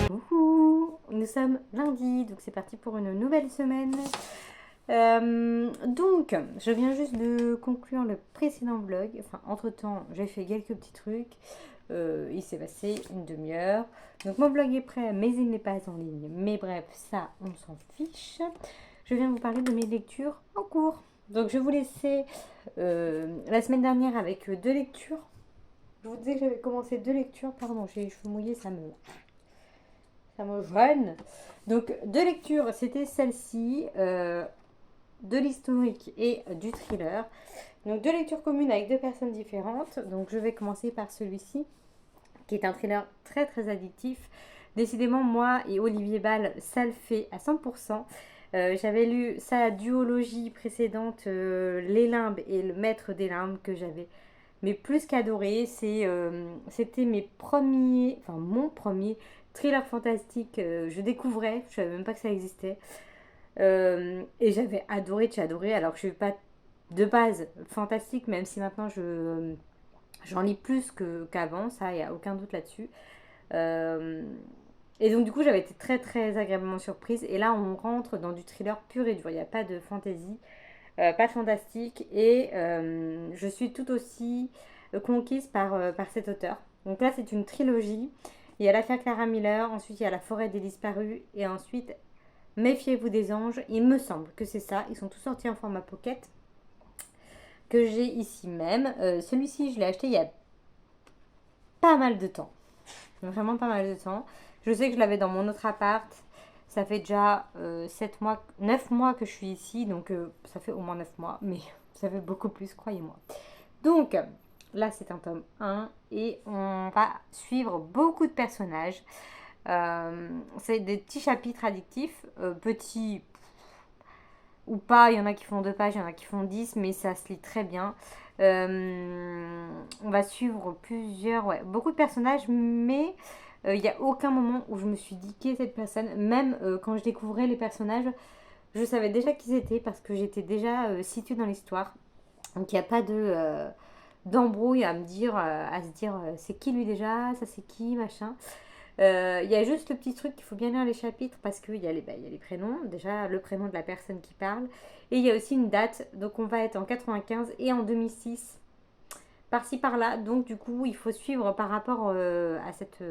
Coucou, nous sommes lundi, donc c'est parti pour une nouvelle semaine. Donc, je viens juste de conclure le précédent vlog. Enfin, entre-temps, j'ai fait quelques petits trucs. Il s'est passé une demi-heure. Donc, mon vlog est prêt, mais il n'est pas en ligne. Mais bref, ça, on s'en fiche. Je viens vous parler de mes lectures en cours. Donc, je vous laissais la semaine dernière avec deux lectures. Je vous disais que j'avais commencé deux lectures. Pardon, j'ai les cheveux mouillés, ça me gêne. Donc, deux lectures, c'était celle-ci, de l'historique et du thriller. Donc, deux lectures communes avec deux personnes différentes. Donc, je vais commencer par celui-ci, qui est un thriller très très addictif. Décidément, moi et Olivier Ball, ça le fait à 100%. J'avais lu sa duologie précédente, Les Limbes et Le Maître des Limbes, que j'avais mais plus qu'adoré. C'était mes premiers, enfin mon premier thriller fantastique. Je découvrais, je savais même pas que ça existait. Et j'avais adoré, alors que je suis pas de base fantastique, même si maintenant j'en lis plus qu'avant, ça, il n'y a aucun doute là-dessus. Euh, et donc du coup j'avais été très très agréablement surprise. Et là on rentre dans du thriller pur et dur, il n'y a pas de fantaisie. Pas fantastique, et je suis tout aussi conquise par cet auteur. Donc là c'est une trilogie. Il y a l'affaire Clara Miller, ensuite il y a La forêt des disparus, et ensuite Méfiez-vous des anges. Il me semble que c'est ça, ils sont tous sortis en format pocket, que j'ai ici même. Celui-ci je l'ai acheté il y a pas mal de temps, vraiment pas mal de temps. Je sais que je l'avais dans mon autre appart. Ça fait déjà 7 mois, 9 mois que je suis ici, donc ça fait au moins 9 mois, mais ça fait beaucoup plus, croyez-moi. Donc, là c'est un tome 1 et on va suivre beaucoup de personnages. C'est des petits chapitres addictifs, petits ou pas, il y en a qui font 2 pages, il y en a qui font 10, mais ça se lit très bien. On va suivre beaucoup de personnages, mais il n'y a aucun moment où je me suis dit qui est cette personne. Même quand je découvrais les personnages, je savais déjà qui c'était parce que j'étais déjà située dans l'histoire. Donc il n'y a pas d'embrouille à se dire c'est qui lui déjà, ça c'est qui, machin. Il y a juste le petit truc qu'il faut bien lire les chapitres parce qu'il y a les prénoms, déjà le prénom de la personne qui parle, et il y a aussi une date. Donc on va être en 95 et en 2006, par-ci par-là. Donc du coup il faut suivre par rapport à cette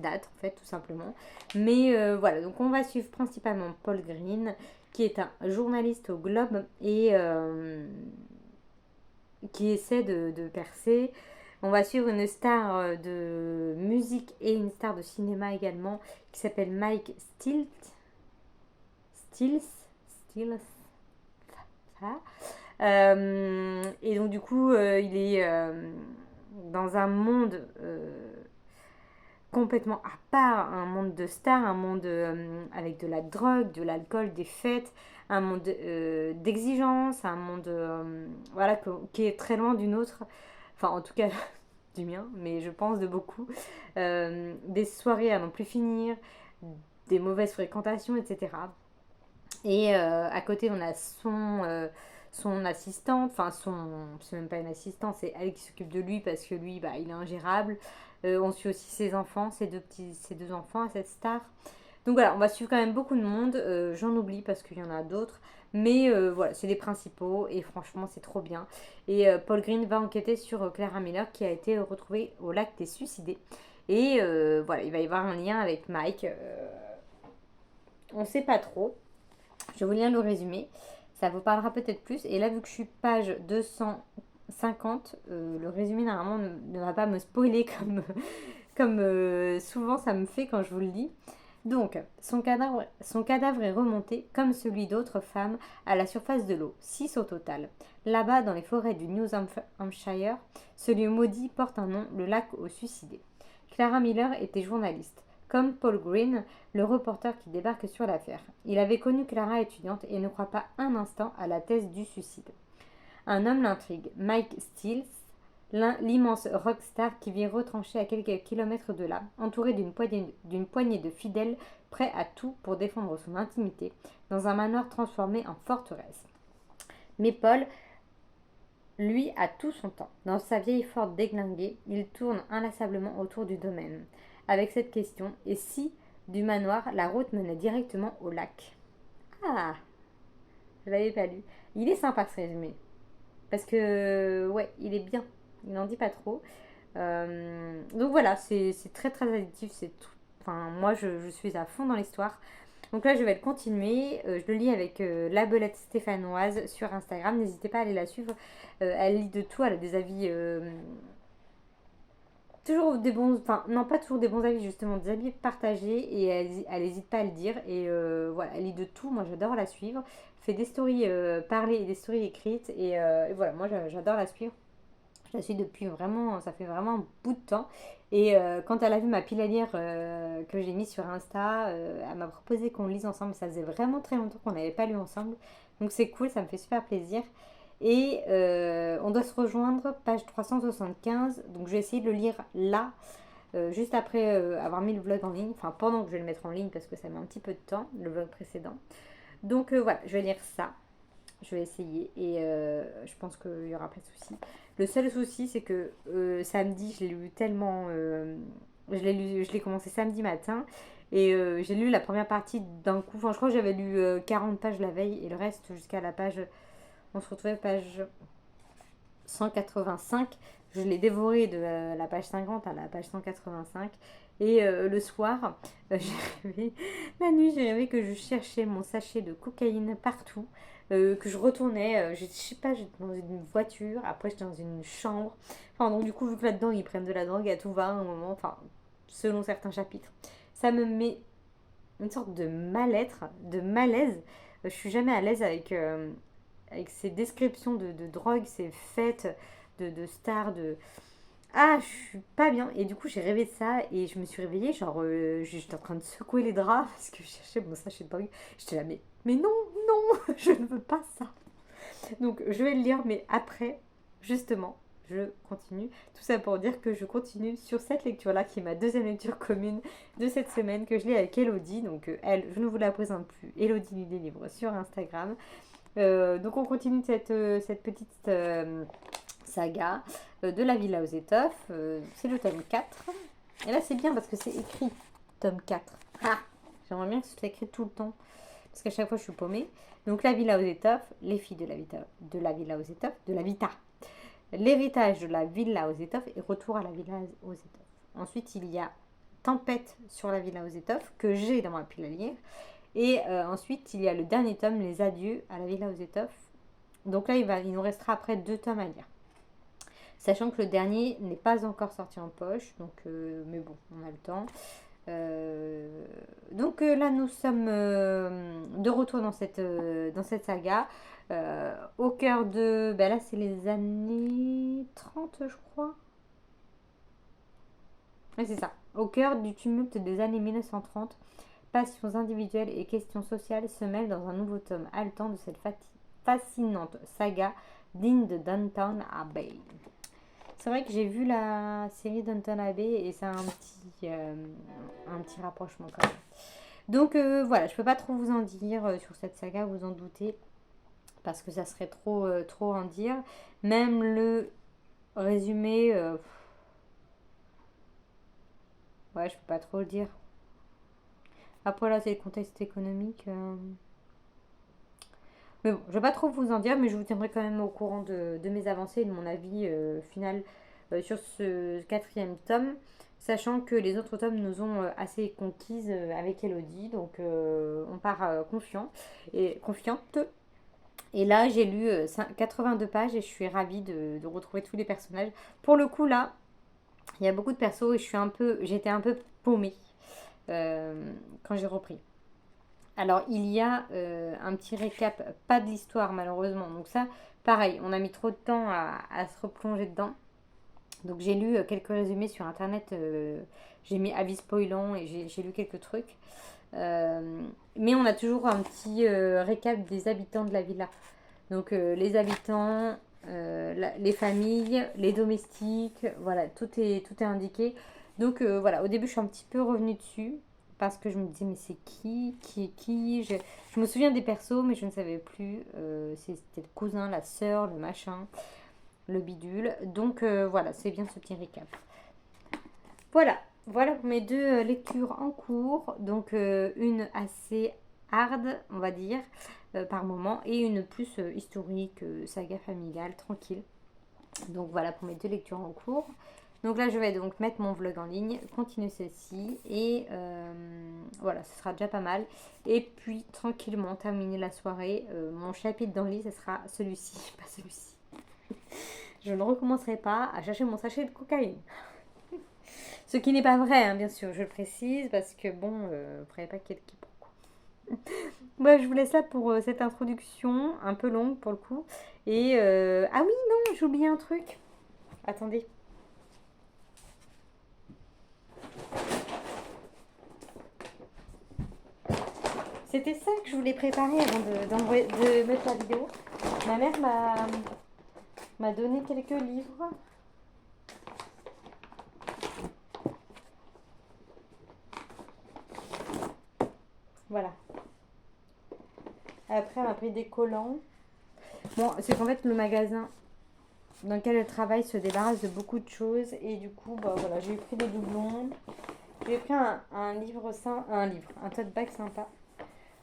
date en fait, tout simplement. Mais voilà, donc on va suivre principalement Paul Green, qui est un journaliste au Globe et qui essaie de percer. On va suivre une star de musique et une star de cinéma également, qui s'appelle Mike Stills, ça. Et donc du coup, il est dans un monde complètement à part, un monde de stars, un monde avec de la drogue, de l'alcool, des fêtes, un monde d'exigence, un monde voilà, qui est très loin du nôtre, enfin en tout cas du mien, mais je pense de beaucoup. Des soirées à n'en plus finir, des mauvaises fréquentations, etc. Et à côté, on a son assistante, enfin c'est même pas une assistante, c'est elle qui s'occupe de lui parce que lui, bah, il est ingérable. On suit aussi ses enfants, ses deux enfants à cette star. Donc voilà, on va suivre quand même beaucoup de monde. J'en oublie parce qu'il y en a d'autres. Mais voilà, c'est les principaux et franchement, c'est trop bien. Et Paul Green va enquêter sur Clara Miller qui a été retrouvée au lac des Suicidés. Et voilà, il va y avoir un lien avec Mike. On sait pas trop. Je vais vous lire le résumé. Ça vous parlera peut-être plus. Et là, vu que je suis page 250, le résumé normalement ne va pas me spoiler comme souvent ça me fait quand je vous le lis. Donc, son cadavre est remonté, comme celui d'autres femmes, à la surface de l'eau, 6 au total. Là-bas, dans les forêts du New Hampshire, ce lieu maudit porte un nom, le lac aux suicidés. Clara Miller était journaliste, comme Paul Green, le reporter qui débarque sur l'affaire. Il avait connu Clara étudiante et ne croit pas un instant à la thèse du suicide. Un homme l'intrigue, Mike Stills, l'immense rockstar qui vit retranché à quelques kilomètres de là, entouré d'une poignée de fidèles prêts à tout pour défendre son intimité, dans un manoir transformé en forteresse. Mais Paul, lui, a tout son temps. Dans sa vieille Ford déglinguée, il tourne inlassablement autour du domaine, avec cette question, et si, du manoir, la route menait directement au lac? Ah, je l'avais pas lu. Il est sympa ce résumé, parce que, ouais, il est bien. Il n'en dit pas trop. Donc voilà, c'est très très addictif. Enfin, moi, je suis à fond dans l'histoire. Donc là, je vais le continuer. Je le lis avec la belette stéphanoise sur Instagram. N'hésitez pas à aller la suivre. Elle lit de tout. Elle a des avis... toujours des bons... Enfin, non, pas toujours des bons avis, justement. Des avis partagés. Et elle n'hésite pas à le dire. Et voilà, elle lit de tout. Moi, j'adore la suivre. Elle fait des stories parlées et des stories écrites. Et voilà, moi, j'adore la suivre. Je la suis depuis vraiment, ça fait vraiment un bout de temps. Et quand elle a vu ma pile à lire que j'ai mise sur Insta, elle m'a proposé qu'on lise ensemble. Ça faisait vraiment très longtemps qu'on n'avait pas lu ensemble. Donc c'est cool, ça me fait super plaisir. Et on doit se rejoindre, page 375. Donc je vais essayer de le lire là, juste après avoir mis le vlog en ligne. Enfin, pendant que je vais le mettre en ligne parce que ça met un petit peu de temps, le vlog précédent. Donc voilà, je vais lire ça. Je vais essayer et je pense qu'il n'y aura pas de souci. Le seul souci, c'est que samedi, je l'ai lu tellement. Je l'ai commencé samedi matin et j'ai lu la première partie d'un coup. Enfin, je crois que j'avais lu 40 pages la veille et le reste jusqu'à la page. On se retrouvait page 185. Je l'ai dévoré de la page 50 à la page 185. Et le soir, j'ai rêvé, la nuit, j'ai rêvé que je cherchais mon sachet de cocaïne partout, que je retournais, je sais pas, j'étais dans une voiture, après j'étais dans une chambre. Enfin, donc du coup, vu que là-dedans, ils prennent de la drogue à tout va à un moment, enfin, selon certains chapitres, ça me met une sorte de mal-être, de malaise. Je suis jamais à l'aise avec ces descriptions de drogue, ces fêtes de stars, de... Ah, je suis pas bien. Et du coup, j'ai rêvé de ça et je me suis réveillée, genre, j'étais en train de secouer les draps parce que je cherchais mon sachet de drogue. J'étais là, mais non, non, je ne veux pas ça. Donc, je vais le lire, mais après, justement, je continue. Tout ça pour dire que je continue sur cette lecture-là, qui est ma deuxième lecture commune de cette semaine, que je lis avec Elodie. Donc, elle, je ne vous la présente plus. Elodie lit des livres sur Instagram. Donc, on continue cette petite saga de la Villa aux étoffes. C'est le tome 4. Et là, c'est bien parce que c'est écrit tome 4. Ah, j'aimerais bien que ce soit écrit tout le temps. Parce qu'à chaque fois, je suis paumée. Donc, la Villa aux étoffes, les filles de la Villa aux étoffes, de la Vita. L'héritage de la Villa aux étoffes et retour à la Villa aux étoffes. Ensuite, il y a Tempête sur la Villa aux étoffes, que j'ai dans ma pile à lire. Et ensuite, il y a le dernier tome, Les adieux à la Villa aux étoffes. Donc là, il nous restera après 2 tomes à lire. Sachant que le dernier n'est pas encore sorti en poche, donc, mais bon, on a le temps. Donc là, nous sommes de retour dans cette saga. Au cœur de... Ben là, c'est les années 30, je crois. Oui, c'est ça. Au cœur du tumulte des années 1930, passions individuelles et questions sociales se mêlent dans un nouveau tome haletant de cette fascinante saga digne de Downton Abbey. C'est vrai que j'ai vu la série Downton Abbey et c'est un petit rapprochement quand même. Donc voilà, je peux pas trop vous en dire sur cette saga, vous en doutez, parce que ça serait trop en dire. Même le résumé, ouais, je peux pas trop le dire. Après là, c'est le contexte économique. Mais bon, je vais pas trop vous en dire, mais je vous tiendrai quand même au courant de mes avancées et de mon avis final sur ce 4e tome, sachant que les autres tomes nous ont assez conquises avec Elodie, donc on part confiante. Et là, j'ai lu 82 pages et je suis ravie de retrouver tous les personnages. Pour le coup, là, il y a beaucoup de persos et j'étais un peu paumée. quand j'ai repris. Alors, il y a un petit récap, pas de l'histoire malheureusement. Donc ça, pareil, on a mis trop de temps à se replonger dedans. Donc j'ai lu quelques résumés sur internet. J'ai mis avis spoilant et j'ai lu quelques trucs. Euh, mais on a toujours un petit récap des habitants de la villa. Donc les habitants, les familles, les domestiques, voilà, tout est indiqué. Donc voilà, au début je suis un petit peu revenue dessus parce que je me disais mais c'est qui est qui je me souviens des persos mais je ne savais plus si c'était le cousin, la sœur, le machin, le bidule. Donc voilà, c'est bien ce petit récap. Voilà, voilà pour mes deux lectures en cours. Donc une assez hard, on va dire, par moment, et une plus historique, saga familiale, tranquille. Donc voilà pour mes deux lectures en cours. Donc là, je vais donc mettre mon vlog en ligne, continuer ceci, et voilà, ce sera déjà pas mal. Et puis, tranquillement, terminer la soirée. Mon chapitre dans le lit, ce sera celui-ci, pas celui-ci. Je ne recommencerai pas à chercher mon sachet de cocaïne. Ce qui n'est pas vrai, hein, bien sûr, je le précise, parce que bon, vous ne ferez pas quelqu'un pourquoi. Moi, je vous laisse là pour cette introduction, un peu longue pour le coup. Et ah oui, non, j'ai oublié un truc. Attendez. C'était ça que je voulais préparer avant de mettre la vidéo. Ma mère m'a donné quelques livres. Voilà. Après, elle m'a pris des collants. Bon, c'est qu'en fait, le magasin dans lequel elle travaille se débarrasse de beaucoup de choses. Et du coup, bah voilà, j'ai pris des doublons. J'ai pris un livre, un tote bag sympa.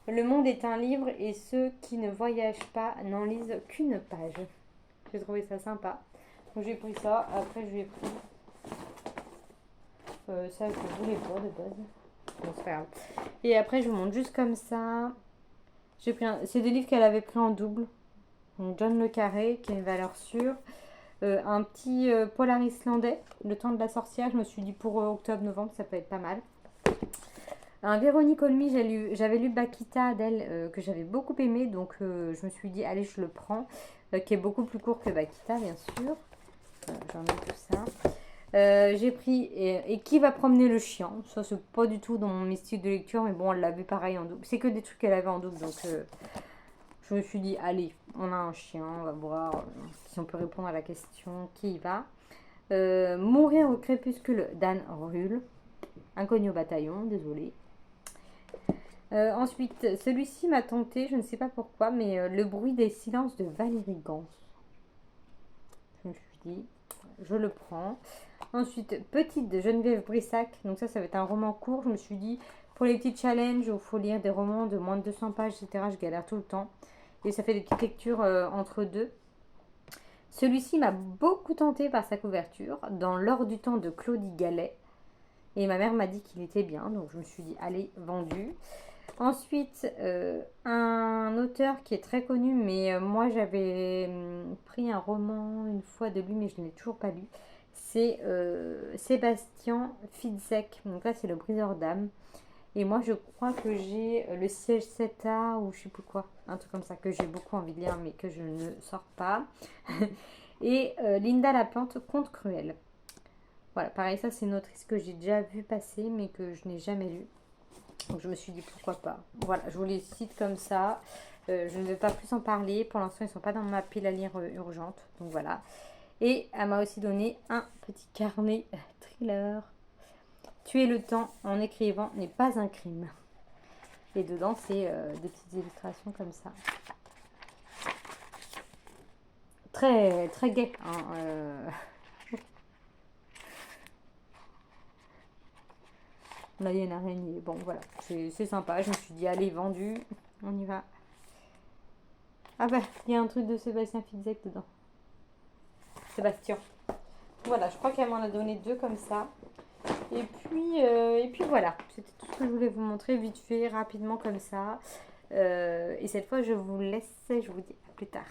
Le monde est un livre et ceux qui ne voyagent pas n'en lisent qu'une page. J'ai trouvé ça sympa. Donc j'ai pris ça. Après, je lui ai pris ça que je voulais pas de base. Bon, c'est pas grave. Et après, je vous montre juste comme ça. C'est des livres qu'elle avait pris en double. Donc John Le Carré, qui a une valeur sûre. Un petit polar islandais, Le temps de la sorcière. Je me suis dit pour octobre-novembre, ça peut être pas mal. Un Véronique Olmy, j'avais lu Bakita d'elle, que j'avais beaucoup aimé. Donc je me suis dit, allez, je le prends. Qui est beaucoup plus court que Bakita, bien sûr. J'en ai tout ça. J'ai pris et qui va promener le chien. Ça, c'est pas du tout dans mon style de lecture, mais bon, elle l'avait pareil en double. C'est que des trucs qu'elle avait en double, donc je me suis dit, allez, on a un chien, on va voir si on peut répondre à la question qui y va. Mourir au crépuscule d'Anne Ruhl. Inconnu au bataillon, désolé. Ensuite, celui-ci m'a tenté, je ne sais pas pourquoi, mais Le bruit des silences de Valérie Gans. Je me suis dit, je le prends. Ensuite, Petite de Geneviève Brissac. Donc ça va être un roman court. Je me suis dit, pour les petits challenges où il faut lire des romans de moins de 200 pages, etc., je galère tout le temps. Et ça fait des petites lectures entre deux. Celui-ci m'a beaucoup tenté par sa couverture, dans L'or du temps de Claudie Gallet. Et ma mère m'a dit qu'il était bien, donc je me suis dit, allez, vendu. Ensuite, un auteur qui est très connu, mais moi j'avais pris un roman une fois de lui, mais je ne l'ai toujours pas lu. C'est Sébastien Fitzek. Donc là, c'est Le briseur d'âme. Et moi, je crois que j'ai Le siège 7A ou je sais plus quoi. Un truc comme ça que j'ai beaucoup envie de lire, mais que je ne sors pas. Et Linda la plante, Conte cruel. Voilà, pareil, ça c'est une autrice que j'ai déjà vu passer, mais que je n'ai jamais lu. Donc je me suis dit pourquoi pas. Voilà, je vous les cite comme ça. Je ne vais pas plus en parler. Pour l'instant, ils ne sont pas dans ma pile à lire urgente. Donc voilà. Et elle m'a aussi donné un petit carnet thriller. Tuer le temps en écrivant n'est pas un crime. Et dedans, c'est des petites illustrations comme ça. Très, très gai. Hein, Là, il y a une araignée. Bon, voilà. C'est sympa. Je me suis dit, allez, vendu. On y va. Ah bah, il y a un truc de Sébastien Fitzek dedans. Sébastien. Voilà, je crois qu'elle m'en a donné deux comme ça. Et puis voilà. C'était tout ce que je voulais vous montrer vite fait, rapidement comme ça. Et cette fois, je vous laisse. Je vous dis à plus tard.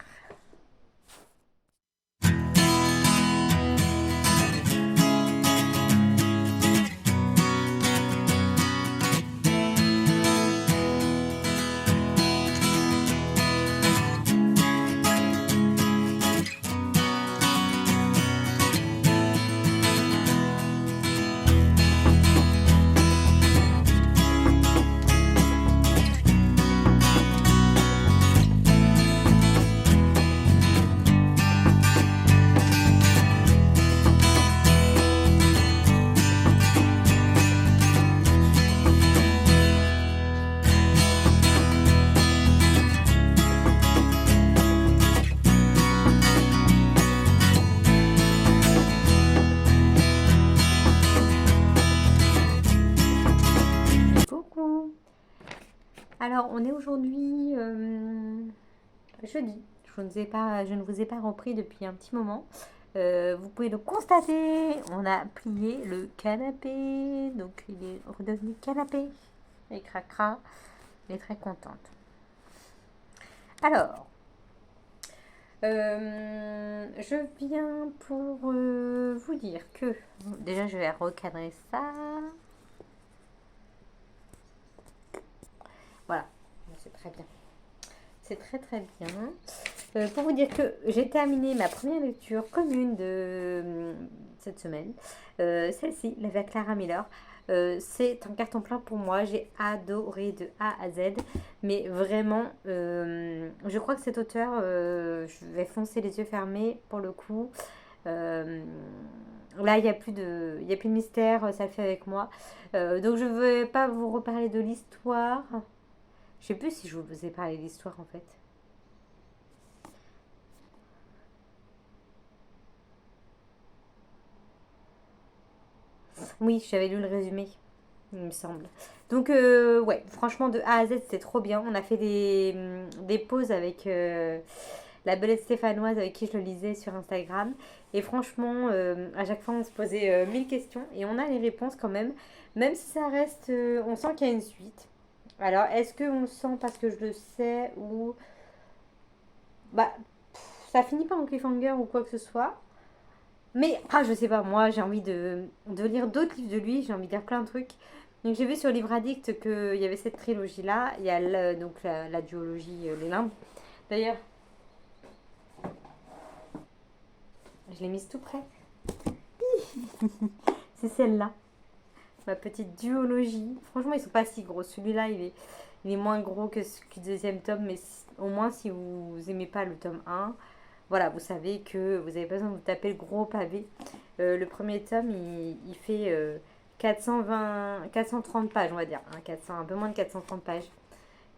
Alors, on est aujourd'hui jeudi. Je ne vous ai pas repris depuis un petit moment. Vous pouvez le constater, on a plié le canapé. Donc, il est redevenu canapé. Et cracra, elle est très contente. Alors, je viens pour vous dire que... Déjà, je vais recadrer ça. Voilà, c'est très bien. C'est très très bien. Pour vous dire que j'ai terminé ma première lecture commune de cette semaine. Celle-ci, La Vie Clara Miller. C'est un carton plein pour moi. J'ai adoré de A à Z. Mais vraiment, je crois que cet auteur, je vais foncer les yeux fermés pour le coup. Là, il y a plus de mystère, ça le fait avec moi. Donc, je ne vais pas vous reparler de l'histoire. Je sais plus si je vous ai parlé de l'histoire en fait. Oui, j'avais lu le résumé, il me semble. Donc, ouais, franchement, de A à Z, c'était trop bien. On a fait des pauses avec la belette stéphanoise avec qui je le lisais sur Instagram. Et franchement, à chaque fois, on se posait 1000 questions et on a les réponses quand même. Même si ça reste, on sent qu'il y a une suite. Alors, est-ce qu'on le sent parce que je le sais ou... Bah, ça finit pas en cliffhanger ou quoi que ce soit. Mais, je sais pas, moi j'ai envie de lire d'autres livres de lui, j'ai envie de lire plein de trucs. Donc j'ai vu sur Livre Addict qu'il y avait cette trilogie-là. Il y a donc la duologie Les Limbes. D'ailleurs, je l'ai mise tout près. C'est celle-là, ma petite duologie. Franchement, ils sont pas si gros. Celui-là, il est moins gros que le deuxième tome, mais au moins si vous aimez pas le tome 1, voilà, vous savez que vous avez pas besoin de vous taper le gros pavé. Le premier tome, il fait 430 pages, on va dire. Hein, 400, un peu moins de 430 pages.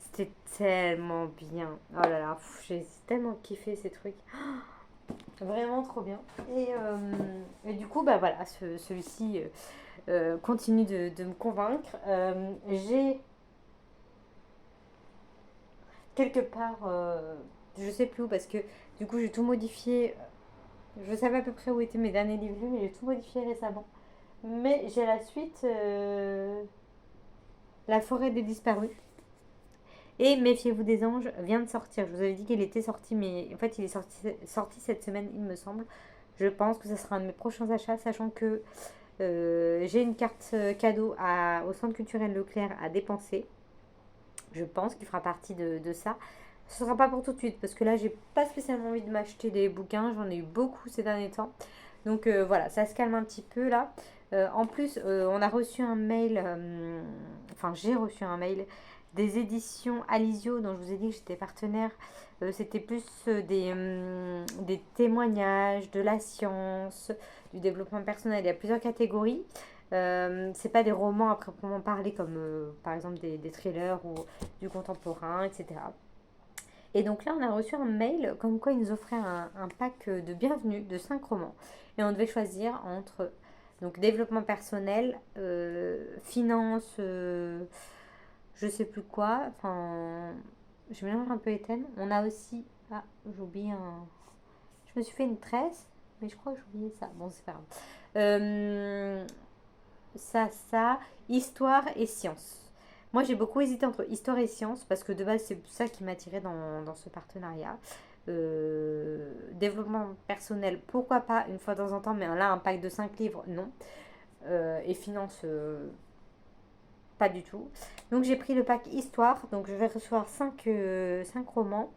C'était tellement bien. Oh là là, j'ai tellement kiffé ces trucs. Vraiment trop bien. Et du coup, bah voilà, celui-ci continue de me convaincre. J'ai quelque part, je sais plus où, parce que du coup, j'ai tout modifié. Je savais à peu près où étaient mes derniers livres lus, mais j'ai tout modifié récemment. Mais j'ai la suite, La forêt des disparus. Et Méfiez-vous des anges vient de sortir. Je vous avais dit qu'il était sorti, mais en fait, il est sorti cette semaine, il me semble. Je pense que ce sera un de mes prochains achats, sachant que j'ai une carte cadeau au centre culturel Leclerc à dépenser. Je pense qu'il fera partie de ça. Ce ne sera pas pour tout de suite, parce que là, j'ai pas spécialement envie de m'acheter des bouquins. J'en ai eu beaucoup ces derniers temps. Donc voilà, ça se calme un petit peu là. En plus, on a reçu un mail, enfin j'ai reçu un mail des éditions Alizio dont je vous ai dit que j'étais partenaire. C'était plus des témoignages, de la science, du développement personnel. Il y a plusieurs catégories. C'est pas des romans à proprement parler comme par exemple des thrillers ou du contemporain, etc. Et donc là, on a reçu un mail comme quoi ils nous offraient un pack de bienvenue de 5 romans. Et on devait choisir entre donc développement personnel, finance, je sais plus quoi. Enfin, je mélange un peu les thèmes. On a aussi... Ah, j'ai oublié un... Je me suis fait une tresse, mais je crois que j'ai oublié ça. Bon, c'est pas grave. Ça, histoire et science. Moi, j'ai beaucoup hésité entre histoire et science parce que de base, c'est ça qui m'attirait dans ce partenariat. Développement personnel, pourquoi pas, une fois de temps en temps, mais là, un pack de 5 livres, non. Et finance, pas du tout. Donc, j'ai pris le pack histoire. Donc, je vais recevoir 5 romans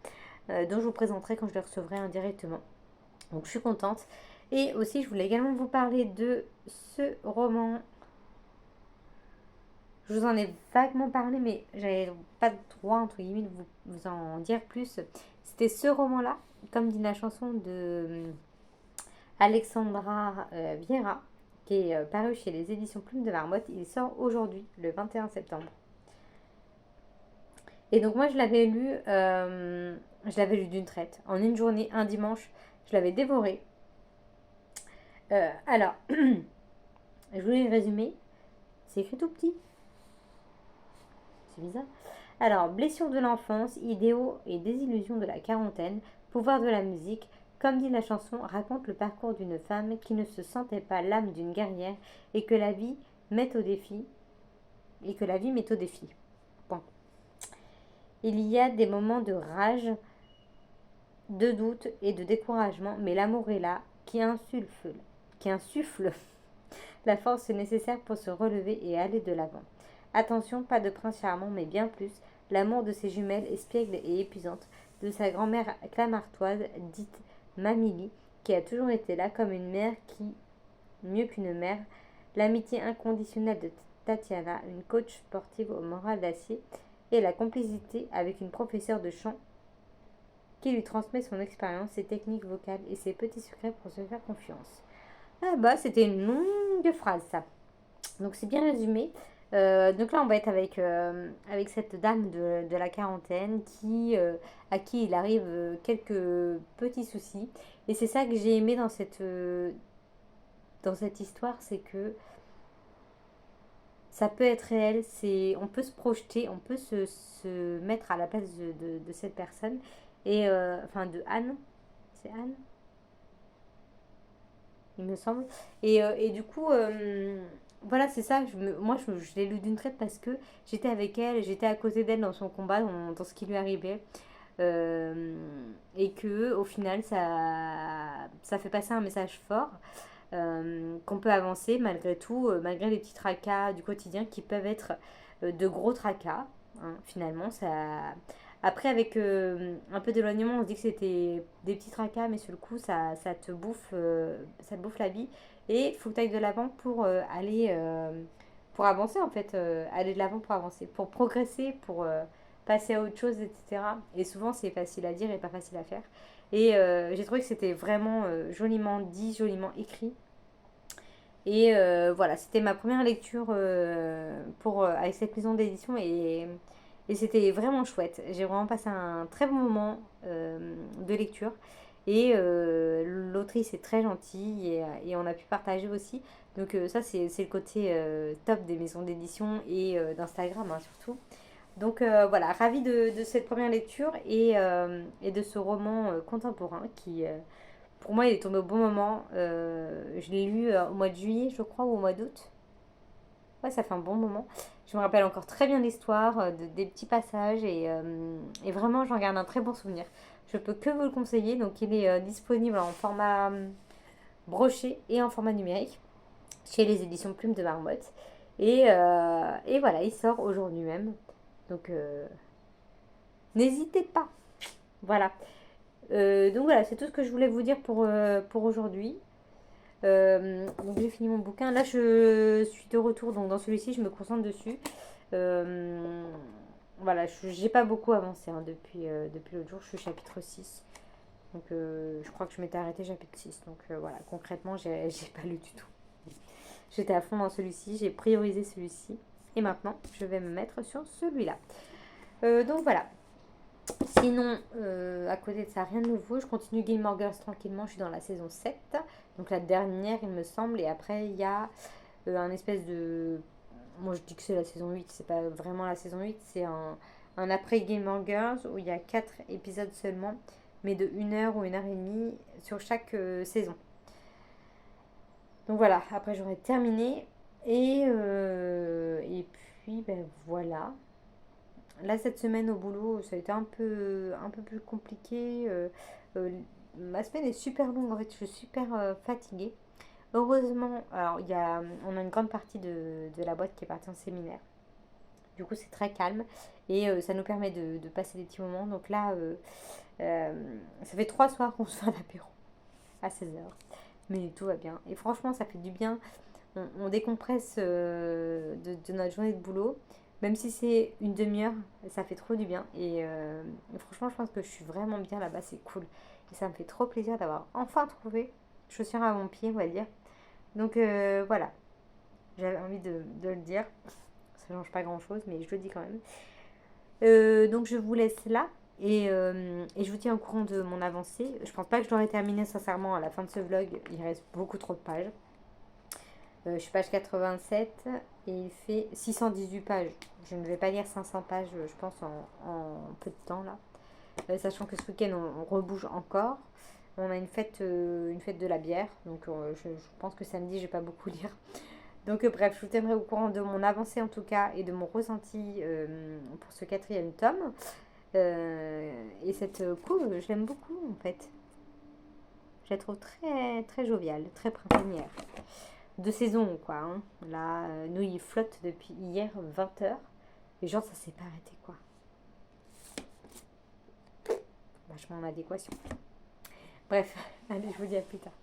dont je vous présenterai quand je les recevrai indirectement. Donc, je suis contente. Et aussi, je voulais également vous parler de ce roman. Je vous en ai vaguement parlé, mais j'avais pas le droit, entre guillemets, de vous en dire plus. C'était ce roman-là, comme dit la chanson de Alexandra Vieira, qui est paru chez les éditions Plume de Marmotte. Il sort aujourd'hui, le 21 septembre. Et donc moi, je l'avais lu d'une traite. En une journée, un dimanche, je l'avais dévoré. Alors, je voulais le résumer. C'est écrit tout petit. C'est bizarre. Alors, blessures de l'enfance, idéaux et désillusions de la quarantaine, pouvoir de la musique. Comme dit la chanson, raconte le parcours d'une femme qui ne se sentait pas l'âme d'une guerrière et que la vie met au défi. Et que la vie met au défi. Bon. Il y a des moments de rage, de doute et de découragement, mais l'amour est là, qui insuffle la force nécessaire pour se relever et aller de l'avant. Attention, pas de prince charmant, mais bien plus, l'amour de ses jumelles espiègle et épuisante, de sa grand-mère clamartoise, dite Mamili, qui a toujours été là comme une mère qui, mieux qu'une mère, l'amitié inconditionnelle de Tatiana, une coach sportive au moral d'acier, et la complicité avec une professeure de chant qui lui transmet son expérience, ses techniques vocales et ses petits secrets pour se faire confiance. Ah bah, c'était une longue phrase, ça. Donc, c'est bien résumé. Donc là, on va être avec cette dame de la quarantaine à qui il arrive quelques petits soucis. Et c'est ça que j'ai aimé dans cette histoire, c'est que ça peut être réel, on peut se projeter, on peut se mettre à la place de cette personne. Et enfin, de Anne. C'est Anne, il me semble. Et du coup, voilà, c'est ça. Moi, je l'ai lu d'une traite parce que j'étais avec elle, j'étais à côté d'elle dans son combat, dans ce qui lui arrivait. Euh, et que au final, ça fait passer un message fort. Qu'on peut avancer malgré tout, malgré les petits tracas du quotidien qui peuvent être de gros tracas. Hein, finalement, ça. Après, avec un peu d'éloignement, on se dit que c'était des petits tracas, mais sur le coup, ça te bouffe la vie. Et il faut que tu ailles de l'avant pour pour avancer en fait, aller de l'avant pour avancer, pour progresser, pour passer à autre chose, etc. Et souvent, c'est facile à dire et pas facile à faire. Et j'ai trouvé que c'était vraiment joliment dit, joliment écrit. Et voilà, c'était ma première lecture avec cette maison d'édition et c'était vraiment chouette. J'ai vraiment passé un très bon moment de lecture. Et l'autrice est très gentille et on a pu partager aussi. Donc ça, c'est le côté top des maisons d'édition et d'Instagram hein, surtout. Donc voilà, ravie de cette première lecture et de ce roman contemporain qui, pour moi, il est tombé au bon moment. Je l'ai lu au mois de juillet, je crois, ou au mois d'août. Ouais, ça fait un bon moment. Je me rappelle encore très bien l'histoire, des petits passages et vraiment, j'en garde un très bon souvenir. Je peux que vous le conseiller. Donc, il est disponible en format broché et en format numérique chez les éditions Plume de Marmotte. Et voilà, il sort aujourd'hui même. Donc, n'hésitez pas. Voilà. Donc voilà, c'est tout ce que je voulais vous dire pour aujourd'hui. Donc j'ai fini mon bouquin. Là, je suis de retour donc dans celui-ci, je me concentre dessus. Euh, voilà, j'ai pas beaucoup avancé hein, depuis l'autre jour. Je suis au chapitre 6. Donc je crois que je m'étais arrêtée chapitre 6. Donc voilà, concrètement, j'ai pas lu du tout. J'étais à fond dans celui-ci, j'ai priorisé celui-ci. Et maintenant, je vais me mettre sur celui-là. Donc voilà. Sinon, à côté de ça, rien de nouveau. Je continue Gilmore Girls tranquillement. Je suis dans la saison 7. Donc la dernière, il me semble. Et après, il y a un espèce de... Moi, je dis que c'est la saison 8. C'est pas vraiment la saison 8. C'est un après Gilmore Girls où il y a 4 épisodes seulement. Mais de 1 heure ou 1 heure et demie sur chaque saison. Donc voilà. Après, j'aurai terminé. Et puis, ben voilà. Là, cette semaine au boulot, ça a été un peu plus compliqué. Euh, Ma semaine est super longue, en fait, je suis super fatiguée. Heureusement, alors, on a une grande partie de la boîte qui est partie en séminaire. Du coup, c'est très calme et ça nous permet de passer des petits moments. Donc là, ça fait 3 soirs qu'on se fait un apéro à 16 heures. Mais tout va bien. Et franchement, ça fait du bien. On décompresse de notre journée de boulot. Même si c'est une demi-heure, ça fait trop du bien. Et franchement, je pense que je suis vraiment bien là-bas, c'est cool. Et ça me fait trop plaisir d'avoir enfin trouvé chaussures à mon pied, on va dire. Donc voilà, j'avais envie de le dire. Ça change pas grand-chose, mais je le dis quand même. Donc je vous laisse là. Et je vous tiens au courant de mon avancée. Je pense pas que je l'aurai terminé sincèrement à la fin de ce vlog. Il reste beaucoup trop de pages. Je suis page 87 et il fait 618 pages. Je ne vais pas lire 500 pages, je pense, en peu de temps là. Sachant que ce week-end, on rebouge encore. On a une fête de la bière, donc je pense que samedi, je vais pas beaucoup lire. Donc bref, je vous tiendrai au courant de mon avancée en tout cas et de mon ressenti pour ce quatrième tome. Et cette couve, je l'aime beaucoup en fait. Je la trouve très très joviale, très printanière. De saison quoi. Hein. Là, nous il flotte depuis hier 20h. Et genre ça s'est pas arrêté quoi. Vachement en adéquation. Bref, allez, je vous dis à plus tard.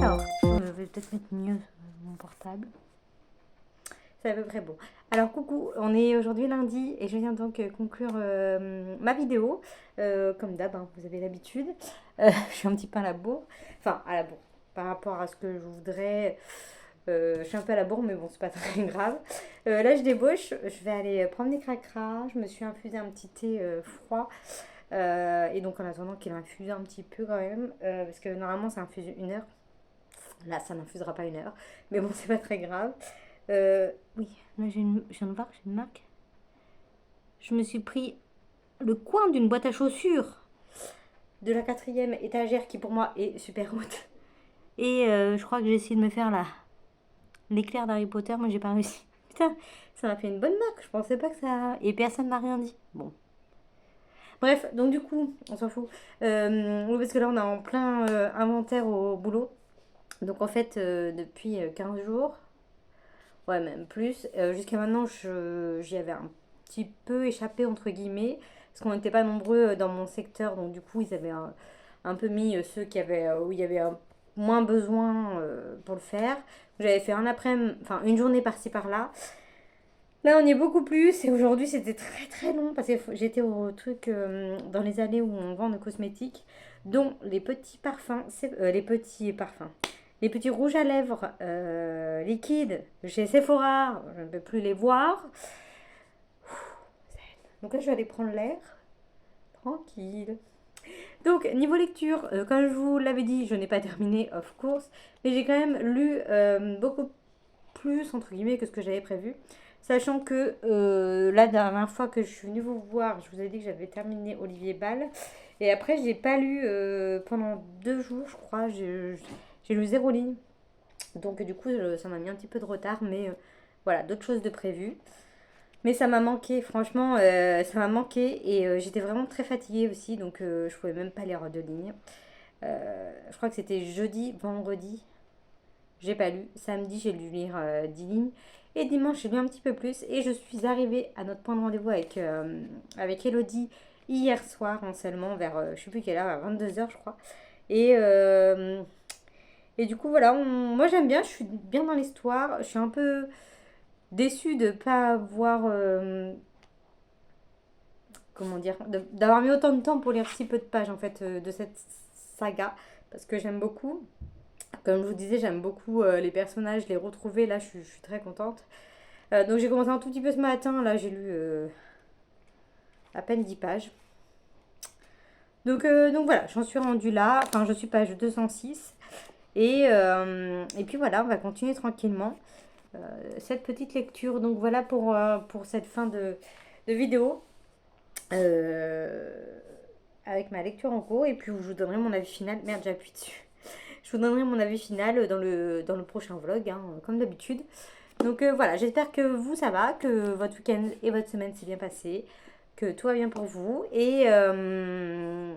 Alors, je vais peut-être mettre mieux mon portable. C'est à peu près bon. Alors coucou, on est aujourd'hui lundi et je viens donc conclure ma vidéo. Comme d'hab, hein, vous avez l'habitude. Je suis un petit peu à la bourre. Enfin, à la bourre. Par rapport à ce que je voudrais. Je suis un peu à la bourre, mais bon, c'est pas très grave. Là, je débauche. Je vais aller prendre des cracras. Je me suis infusé un petit thé froid. Et donc, en attendant qu'il infuse un petit peu quand même. Parce que normalement, ça infuse 1 heure. Là, ça n'infusera pas 1 heure. Mais bon, c'est pas très grave. Oui, là, je viens de voir, j'ai une marque. Je me suis pris le coin d'une boîte à chaussures de la 4e étagère qui pour moi est super haute. Et je crois que j'ai essayé de me faire l'éclair d'Harry Potter, mais j'ai pas réussi. Putain, ça m'a fait une bonne marque. Je pensais pas que ça. Et personne m'a rien dit. Bon. Bref, donc du coup, on s'en fout. Oui, parce que là, on est en plein inventaire au boulot. Donc en fait, depuis 15 jours, ouais, même plus, jusqu'à maintenant, j'y avais un petit peu échappé, entre guillemets, parce qu'on n'était pas nombreux dans mon secteur. Donc du coup, ils avaient un peu mis ceux qui avaient, où il y avait moins besoin pour le faire. J'avais fait un après-midi, enfin une journée par-ci par-là. Là, on y est beaucoup plus. Et aujourd'hui, c'était très très long parce que j'étais au truc dans les allées où on vend nos cosmétiques, dont les petits parfums, les petits rouges à lèvres liquides chez Sephora. Je ne peux plus les voir. Donc là, je vais aller prendre l'air. Tranquille. Donc, niveau lecture, comme je vous l'avais dit, je n'ai pas terminé, of course, mais j'ai quand même lu beaucoup plus, entre guillemets, que ce que j'avais prévu. Sachant que la dernière fois que je suis venue vous voir, je vous ai dit que j'avais terminé Olivier Ball. Et après, je n'ai pas lu pendant 2 jours, je crois. J'ai lu 0 ligne. Donc, du coup, ça m'a mis un petit peu de retard, mais voilà, d'autres choses de prévues. Mais ça m'a manqué, franchement, ça m'a manqué et j'étais vraiment très fatiguée aussi, donc je pouvais même pas lire 2 lignes. Je crois que c'était jeudi, vendredi, j'ai pas lu. Samedi, j'ai dû lire 10 lignes. Et dimanche, j'ai lu un petit peu plus. Et je suis arrivée à notre point de rendez-vous avec Elodie hier soir en seulement vers, je sais plus quelle heure, à 22h, je crois. Et, euh, et du coup, voilà, moi j'aime bien, je suis bien dans l'histoire. Je suis un peu déçue de pas avoir comment dire, d'avoir mis autant de temps pour lire si peu de pages en fait de cette saga parce que j'aime beaucoup. Comme je vous disais, j'aime beaucoup les personnages, les retrouver. Là, je suis très contente. Donc j'ai commencé un tout petit peu ce matin. Là, j'ai lu à peine 10 pages. Donc voilà, j'en suis rendue là. Enfin, je suis page 206. Et puis voilà, on va continuer tranquillement cette petite lecture. Donc voilà pour cette fin de vidéo. Euh, avec ma lecture en cours. Et puis je vous donnerai mon avis final. Merde, j'appuie dessus. Je vous donnerai mon avis final dans le prochain vlog, hein, comme d'habitude. Donc voilà, j'espère que vous, ça va, que votre week-end et votre semaine s'est bien passé, que tout va bien pour vous et que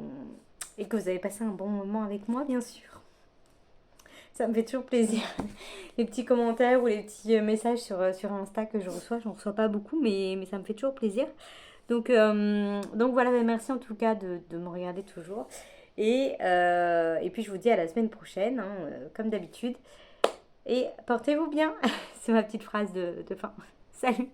vous avez passé un bon moment avec moi, bien sûr. Ça me fait toujours plaisir. Les petits commentaires ou les petits messages sur Insta que je reçois, j'en reçois pas beaucoup, mais ça me fait toujours plaisir. Donc voilà, merci en tout cas de me regarder toujours. Et puis je vous dis à la semaine prochaine, hein, comme d'habitude. Et portez-vous bien. C'est ma petite phrase de fin. Salut!